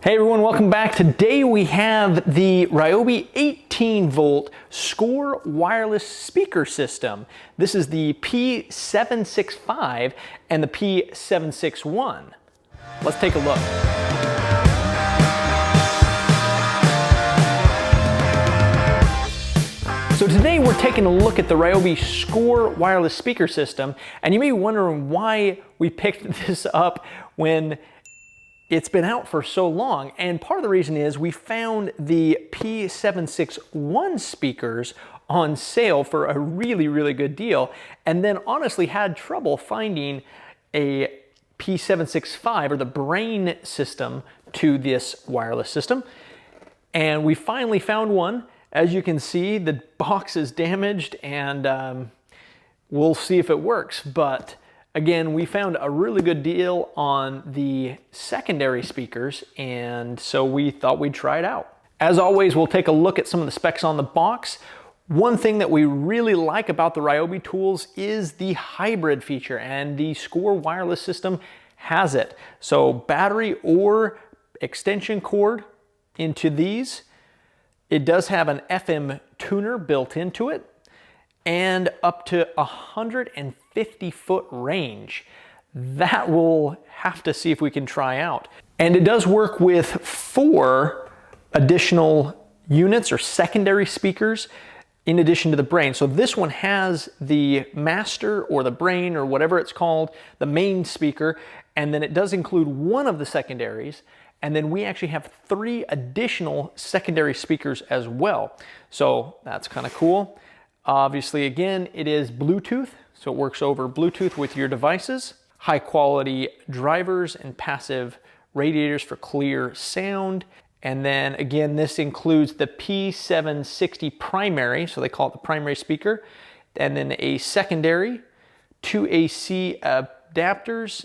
Hey everyone, welcome back. Today we have the Ryobi 18-volt SKAA wireless speaker system. This is the P765 and the P761. Let's take a look. So today we're taking a look at the Ryobi SKAA wireless speaker system, and you may be wondering why we picked this up when it's been out for so long, and part of the reason is we found the P761 speakers on sale for a really good deal, and then honestly had trouble finding a P765 or the brain system to this wireless system. And we finally found one. As you can see, the box is damaged, and we'll see if it works, but again, we found a really good deal on the secondary speakers, and so we thought we'd try it out. As always, we'll take a look at some of the specs on the box. One thing that we really like about the Ryobi tools is the hybrid feature, and the SKAA wireless system has it. So battery or extension cord into these. It does have an FM tuner built into it, and up to 150-foot range. That we'll have to see if we can try out. And it does work with 4 additional units or secondary speakers in addition to the brain. So this one has the master or the brain or whatever it's called, the main speaker, and then it does include one of the secondaries, and then we actually have 3 additional secondary speakers as well. So that's kind of cool. Obviously, again, it is Bluetooth, so it works over Bluetooth with your devices. High quality drivers and passive radiators for clear sound. And then again, this includes the P760 primary, so they call it the primary speaker, and then a secondary, 2 AC adapters,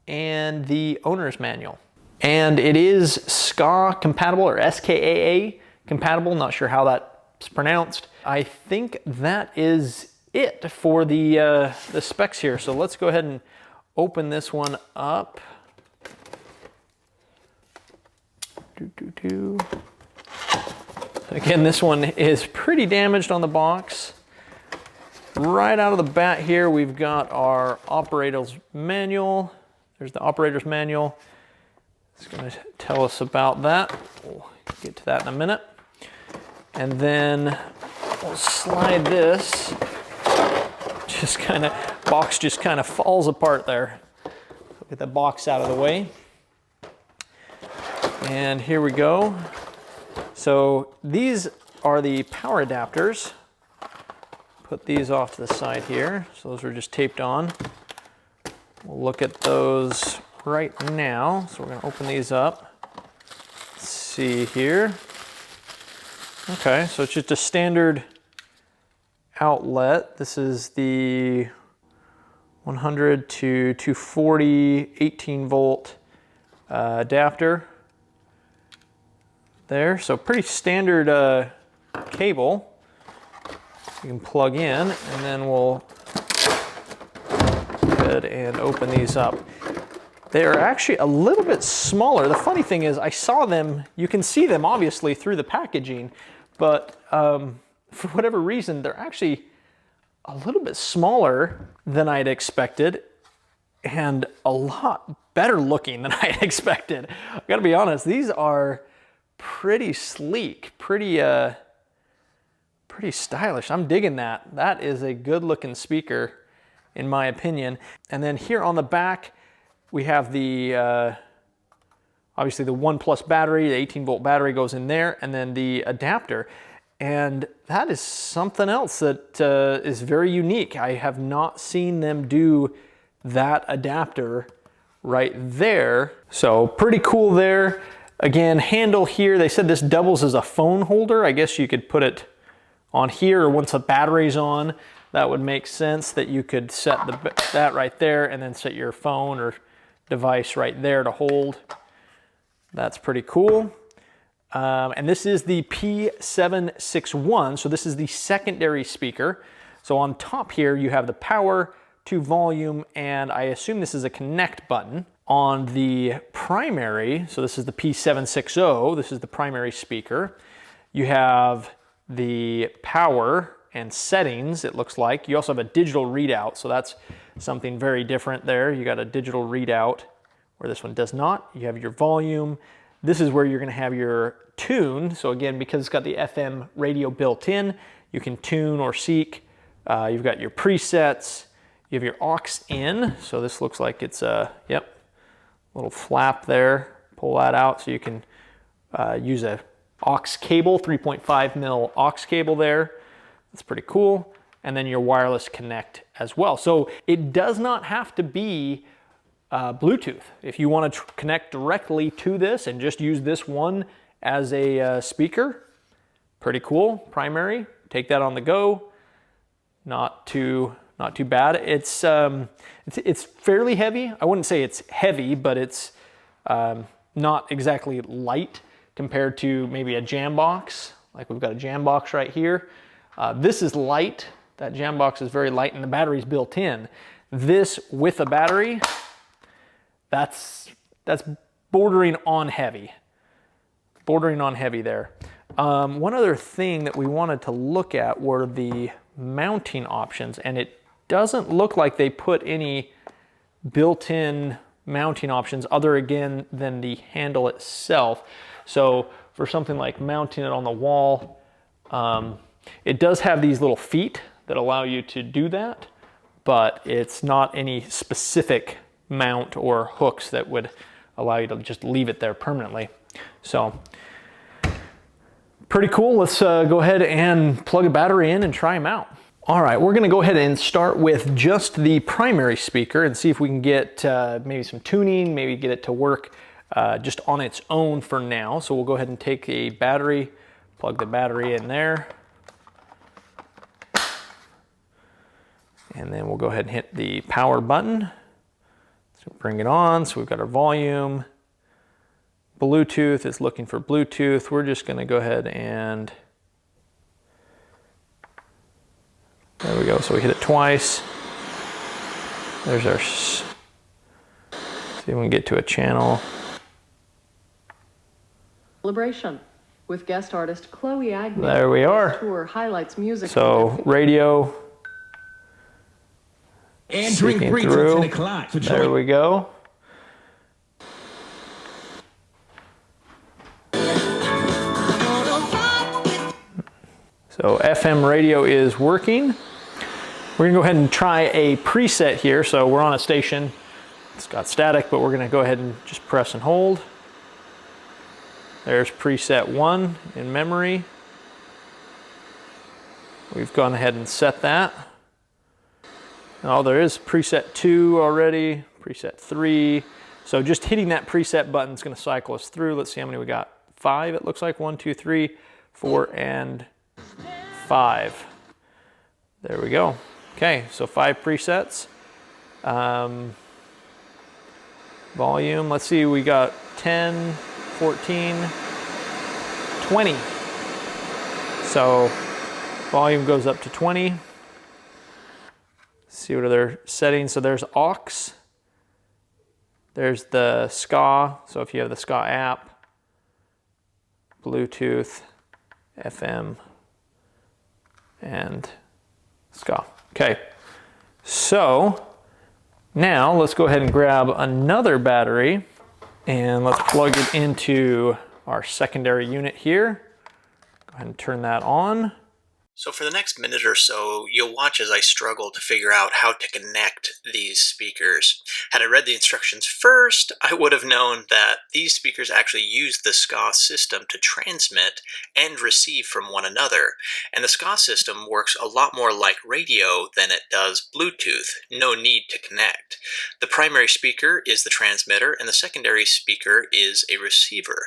and the owner's manual. And it is SKAA compatible, or SKAA compatible, not sure how that's pronounced. I think that is it for the specs here. So let's go ahead and open this one up. Again, this one is pretty damaged on the box. Right out of the bat here, we've got our operator's manual. There's the operator's manual. It's going to tell us about that. We'll get to that in a minute. And then we'll slide this. Box just kind of falls apart there. Get the box out of the way. And here we go. So these are the power adapters. Put these off to the side here. So those are just taped on. We'll look at those right now. So we're going to open these up. Let's see here. Okay, so it's just a standard outlet. This is the 100 to 240 18-volt adapter there. So pretty standard cable you can plug in, and then we'll go ahead and open these up. They are actually a little bit smaller. The funny thing is I saw them, you can see them obviously through the packaging, but for whatever reason, they're actually a little bit smaller than I'd expected and a lot better looking than I'd expected. I've got to be honest, these are pretty sleek, pretty stylish. I'm digging that. That is a good looking speaker in my opinion. And then here on the back, we have the, obviously the 1 plus battery, the 18-volt battery goes in there, and then the adapter. And that is something else that is very unique. I have not seen them do that adapter right there. So pretty cool there. Again, handle here, they said this doubles as a phone holder. I guess you could put it on here, or once the battery's on, that would make sense that you could set that right there and then set your phone or device right there to hold. That's pretty cool. And this is the P761, so this is the secondary speaker. So on top here you have the power to volume, and I assume this is a connect button. On the primary, so this is the P760, this is the primary speaker. You have the power and settings, it looks like. You also have a digital readout, so that's something very different there. You got a digital readout where this one does not. You have your volume. This is where you're gonna have your tune. So again, because it's got the FM radio built in, you can tune or seek. You've got your presets. You have your aux in. So this looks like it's a, yep, little flap there. Pull that out so you can use a aux cable, 3.5 mil aux cable there. That's pretty cool. And then your wireless connect as well. So it does not have to be Bluetooth. If you want to connect directly to this and just use this one as a speaker, pretty cool. Primary, take that on the go. Not too bad. It's fairly heavy. I wouldn't say it's heavy, but it's not exactly light compared to maybe a jam box. Like we've got a jam box right here. This is light. That jam box is very light and the battery's built in. This with a battery, that's bordering on heavy. Bordering on heavy there. One other thing that we wanted to look at were the mounting options, and it doesn't look like they put any built-in mounting options other again than the handle itself. So for something like mounting it on the wall, it does have these little feet that allow you to do that, but it's not any specific mount or hooks that would allow you to just leave it there permanently. So pretty cool. Let's go ahead and plug a battery in and try them out. All right, we're gonna go ahead and start with just the primary speaker and see if we can get maybe some tuning, maybe get it to work just on its own for now. So we'll go ahead and take a battery, plug the battery in there. And then we'll go ahead and hit the power button. So bring it on. So we've got our volume. Bluetooth is looking for Bluetooth. We're just gonna go ahead and, there we go. So we hit it twice. There's our, see if we can get to a channel. Celebration with guest artist Chloe Agnew. There we are. Tour highlights music. So radio. Entering 3 till 10 o'clock. There we go. So FM radio is working. We're gonna go ahead and try a preset here. So we're on a station. It's got static, but we're gonna go ahead and just press and hold. There's preset 1 in memory. We've gone ahead and set that. Oh, there is preset 2 already, preset 3. So just hitting that preset button is going to cycle us through. Let's see how many we got. 5, it looks like. 1, 2, 3, 4, and 5. There we go. Okay, so 5 presets. Volume, let's see, we got 10, 14, 20. So volume goes up to 20. See what other settings. So there's aux. There's the SKAA. So if you have the SKAA app, Bluetooth, FM, and SKAA. Okay. So now let's go ahead and grab another battery and let's plug it into our secondary unit here. Go ahead and turn that on. So for the next minute or so, you'll watch as I struggle to figure out how to connect these speakers. Had I read the instructions first, I would have known that these speakers actually use the SKAA system to transmit and receive from one another. And the SKAA system works a lot more like radio than it does Bluetooth. No need to connect. The primary speaker is the transmitter and the secondary speaker is a receiver.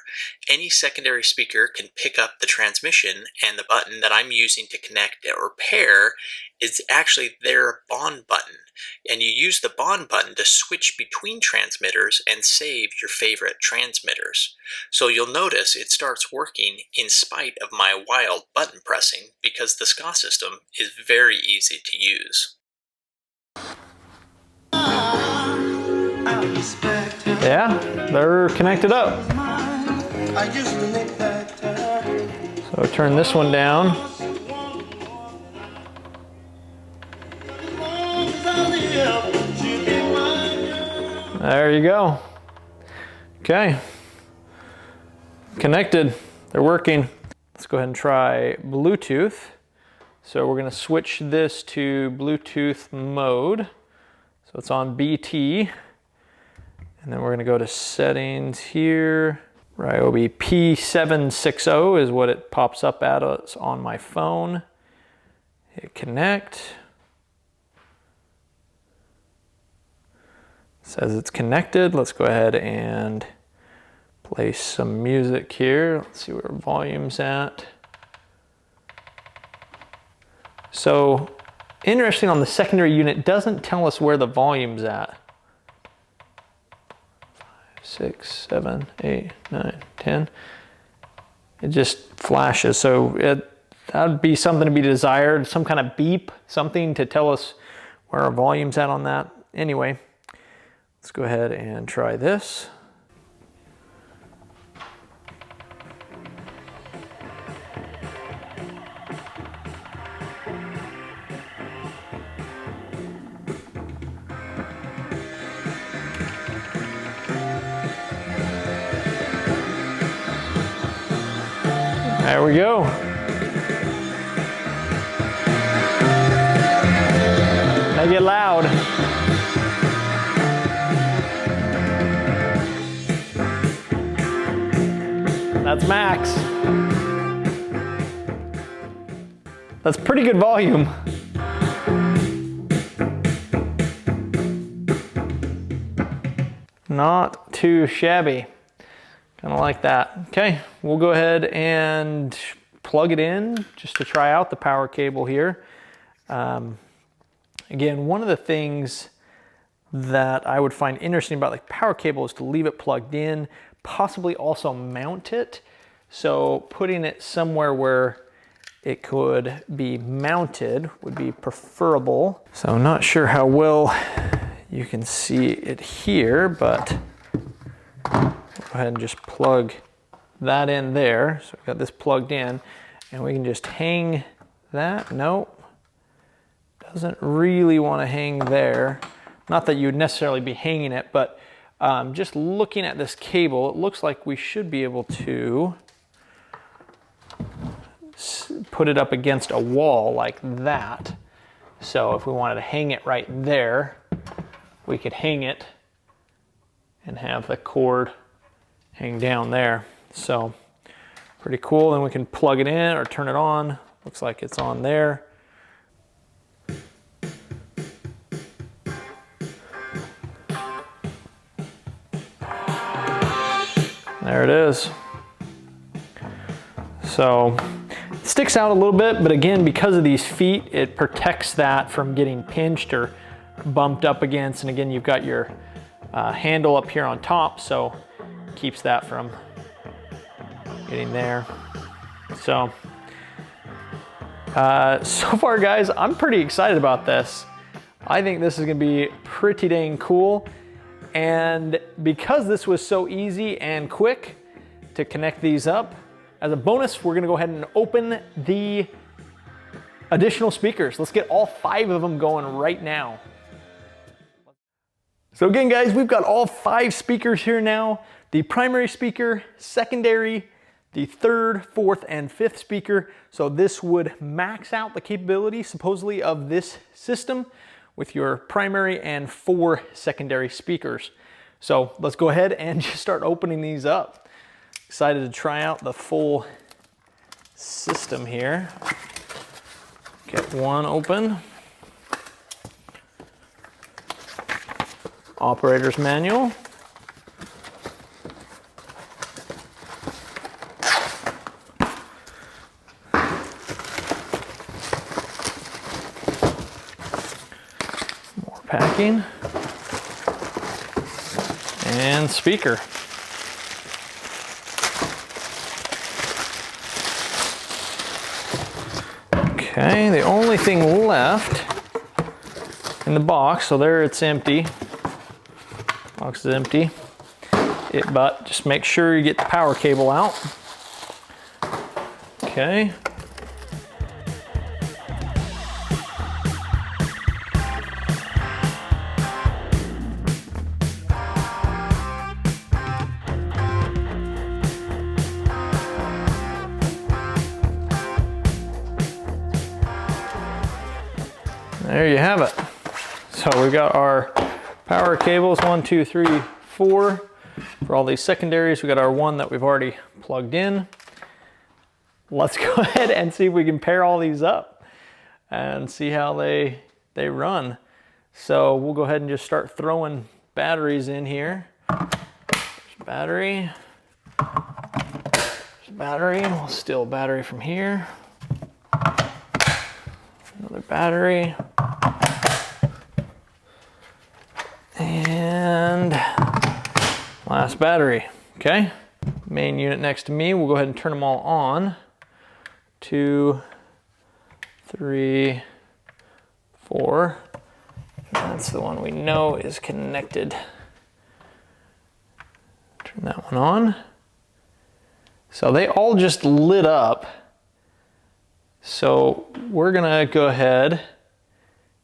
Any secondary speaker can pick up the transmission, and the button that I'm using to connect or pair is actually their bond button, and you use the bond button to switch between transmitters and save your favorite transmitters. So you'll notice it starts working in spite of my wild button pressing because the SKAA system is very easy to use. Yeah, they're connected up. So turn this one down. There you go. Okay. Connected. They're working. Let's go ahead and try Bluetooth. So we're going to switch this to Bluetooth mode. So it's on BT. And then we're going to go to settings here. Ryobi P760 is what it pops up at us on my phone. Hit connect. It says it's connected. Let's go ahead and play some music here. Let's see where volume's at. So interesting, on the secondary unit, it doesn't tell us where the volume's at. 6, 7, 8, 9, 10. It just flashes. So that would be something to be desired, some kind of beep, something to tell us where our volume's at on that. Anyway, let's go ahead and try this. There we go. Make it loud. That's max. That's pretty good volume. Not too shabby. Kind of like that. Okay, we'll go ahead and plug it in just to try out the power cable here. Again, one of the things that I would find interesting about the power cable is to leave it plugged in, possibly also mount it. So putting it somewhere where it could be mounted would be preferable. So I'm not sure how well you can see it here, but go ahead and just plug that in there. So we've got this plugged in, and we can just hang that. Nope. Doesn't really want to hang there. Not that you would necessarily be hanging it, but just looking at this cable, it looks like we should be able to put it up against a wall like that. So if we wanted to hang it right there, we could hang it and have the cord hang down there. So pretty cool. Then we can plug it in or turn it on. Looks like it's on there. There it is. So it sticks out a little bit, but again, because of these feet, it protects that from getting pinched or bumped up against. And again, you've got your handle up here on top, so keeps that from getting there. So so far, guys, I'm pretty excited about this. I think this is gonna be pretty dang cool. And because this was so easy and quick to connect these up, as a bonus, we're gonna go ahead and open the additional speakers. Let's get all 5 of them going right now. So again, guys, we've got all 5 speakers here now. The primary speaker, secondary, the 3rd, 4th, and 5th speaker. So this would max out the capability, supposedly, of this system with your primary and 4 secondary speakers. So let's go ahead and just start opening these up. Excited to try out the full system here. Get one open. Operator's manual. More packing. And speaker. Okay, the only thing left in the box, so there it's empty, Box is empty. But just make sure you get the power cable out. Okay. There you have it. So we've got our power cables, 1, 2, 3, 4. For all these secondaries, we got our one that we've already plugged in. Let's go ahead and see if we can pair all these up and see how they run. So we'll go ahead and just start throwing batteries in here. There's battery. There's battery. We'll steal a battery from here. Another battery. And last battery. Okay. Main unit next to me. We'll go ahead and turn them all on. 2, 3, 4. That's the one we know is connected. Turn that one on. So they all just lit up. So we're gonna go ahead.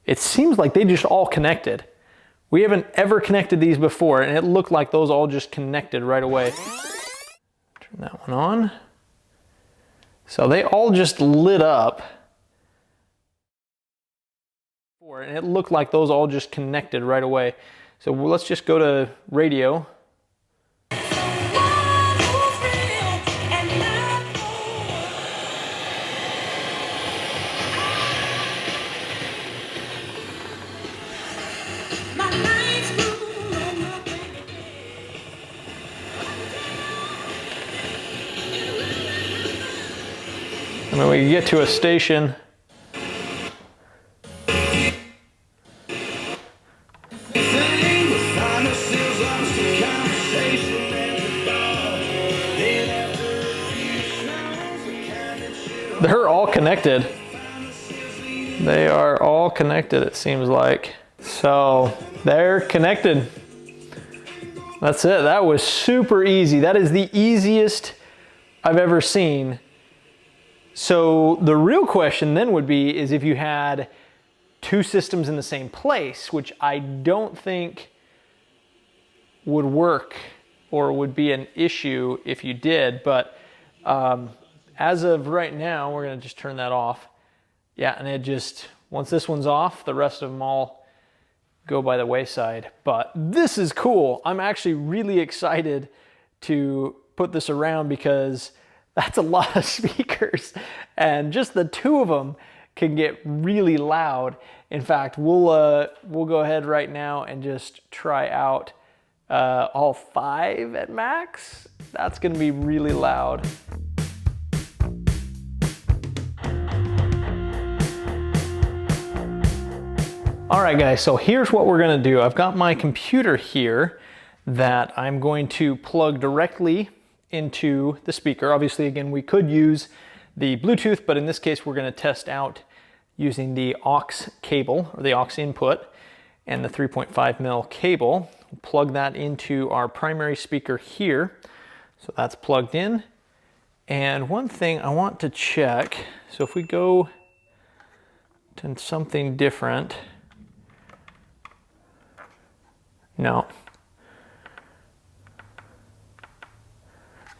It seems like they just all connected. We haven't ever connected these before, and it looked like those all just connected right away. Turn that one on. So they all just lit up. And it looked like those all just connected right away. So let's just go to radio. And then we get to a station. They're all connected. They are all connected, it seems like. So they're connected. That's it. That was super easy. That is the easiest I've ever seen. So the real question then would be is if you had two systems in the same place, which I don't think would work or would be an issue if you did, but as of right now, we're gonna just turn that off. Yeah, and it just, once this one's off, the rest of them all go by the wayside. But this is cool. I'm actually really excited to put this around because that's a lot of speakers, and just the two of them can get really loud. In fact, we'll go ahead right now and just try out all 5 at max. That's gonna be really loud. All right, guys, so here's what we're gonna do. I've got my computer here that I'm going to plug directly into the speaker. Obviously, again, we could use the Bluetooth, but in this case, we're gonna test out using the aux cable, or the aux input, and the 3.5 mil cable. We'll plug that into our primary speaker here. So that's plugged in. And one thing I want to check, so if we go to something different, no.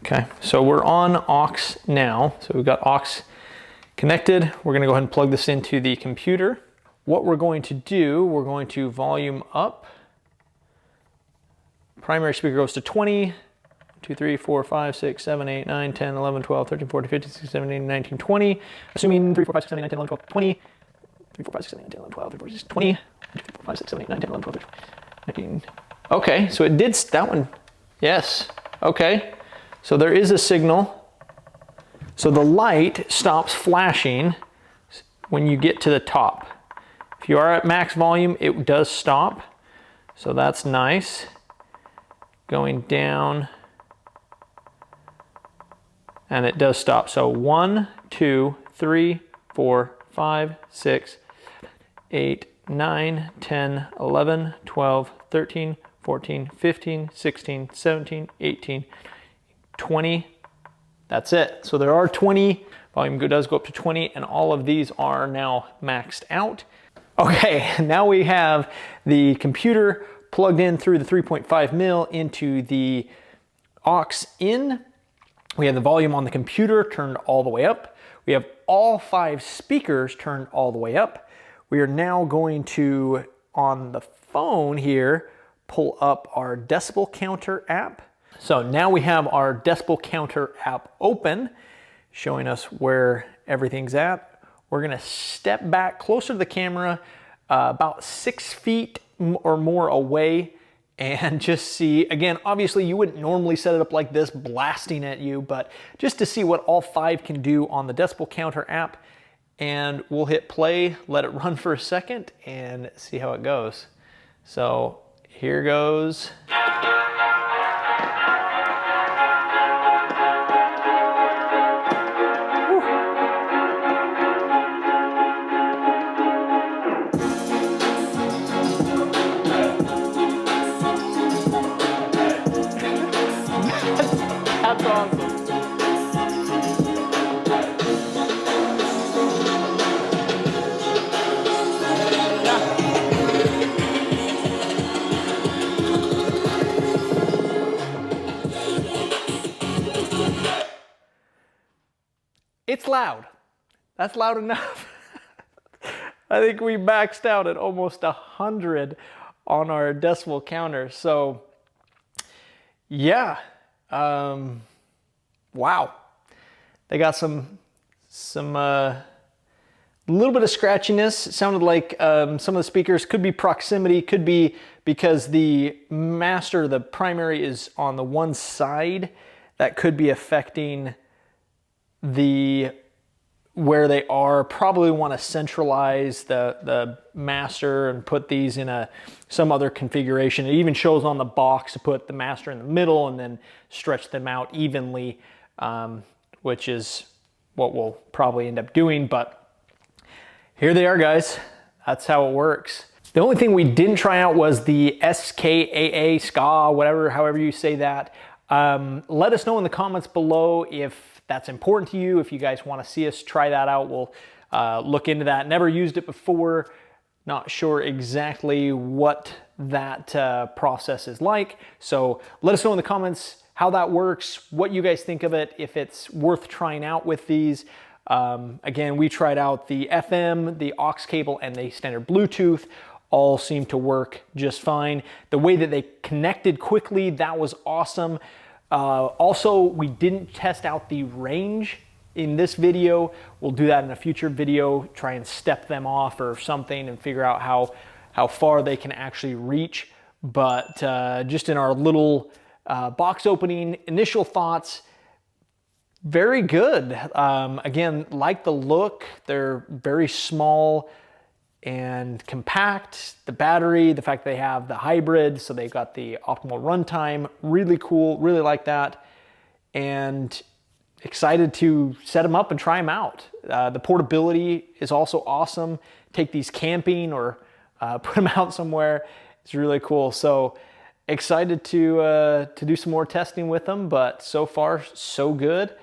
Okay, so we're on aux now. So we've got aux connected. We're gonna go ahead and plug this into the computer. What we're going to do, we're going to volume up. Primary speaker goes to 20, 2, 3, 4, 5, 6, 7, 8, 9, 10, 11, 12, 13, 14, 15, 16, 17, 18, 19, 20. Assuming 3, 4, 5, 6, 7, 8, 9, 10, 11, 12, 20. 3, 4, 5, 6, 7, 8, 9, 10, 11, 12, 13, 14, 20. 1, 2, 3, 4, 5, 6, 7, 8, 9, 10, 11, 12, 13, 19. Okay, so it did, that one, yes, okay. So there is a signal. So the light stops flashing when you get to the top. If you are at max volume, it does stop. So that's nice. Going down, and it does stop. So 1, 2, 3, 4, 5, 6, 8, 9, 10, 11, 12, 13, 14, 15, 16, 17, 18, 20. That's it. So there are 20. Volume does go up to 20, and all of these are now maxed out. Okay, now we have the computer plugged in through the 3.5 mil into the aux in. We have the volume on the computer turned all the way up. We have all 5 speakers turned all the way up. We are now going to, on the phone here, pull up our decibel counter app. So now we have our decibel counter app open, showing us where everything's at. We're gonna step back closer to the camera, about 6 feet or more away, and just see, again, obviously you wouldn't normally set it up like this, blasting at you, but just to see what all 5 can do on the decibel counter app. And we'll hit play, let it run for a second, and see how it goes. So here goes. That's awesome. It's loud. That's loud enough. I think we maxed out at almost 100 on our decibel counter. So yeah, wow. They got some little bit of scratchiness. It sounded like some of the speakers could be proximity, could be because the master, the primary, is on the one side. That could be affecting where they are. Probably want to centralize the master and put these in some other configuration. It even shows on the box to put the master in the middle and then stretch them out evenly, which is what we'll probably end up doing. But here they are, guys. That's how it works. The only thing we didn't try out was the SKAA, SKAA, whatever, however you say that. Let us know in the comments below if that's important to you, if you guys want to see us try that out. We'll look into that. Never used it before. Not sure exactly what that process is like. So let us know in the comments how that works, what you guys think of it, if it's worth trying out with these. Again, we tried out the FM, the aux cable, and the standard Bluetooth. All seemed to work just fine. The way that they connected quickly, that was awesome. Also, we didn't test out the range in this video. We'll do that in a future video, try and step them off or something and figure out how far they can actually reach. But just in our little box opening, initial thoughts, very good. Again, like the look, they're very small and compact. The battery, the fact they have the hybrid, so they've got the optimal runtime, really cool, really like that. And excited to set them up and try them out. The portability is also awesome. Take these camping or put them out somewhere. It's really cool. So excited to do some more testing with them, but so far so good.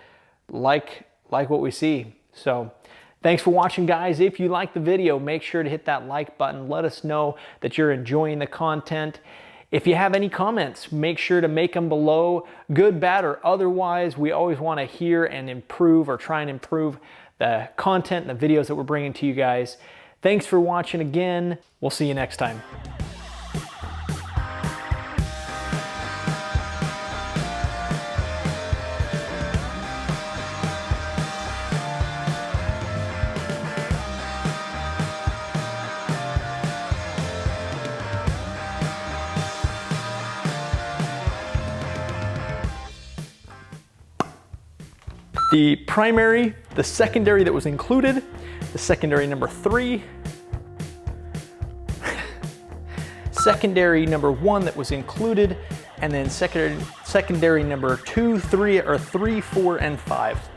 Like what we see. So thanks for watching, guys. If you like the video, make sure to hit that like button. Let us know that you're enjoying the content. If you have any comments, make sure to make them below, good, bad, or otherwise. We always want to hear and improve, or try and improve the content and the videos that we're bringing to you guys. Thanks for watching again. We'll see you next time. The primary, the secondary that was included, the secondary number 3, secondary number 1 that was included, and then secondary number 2, 3, 4, and 5.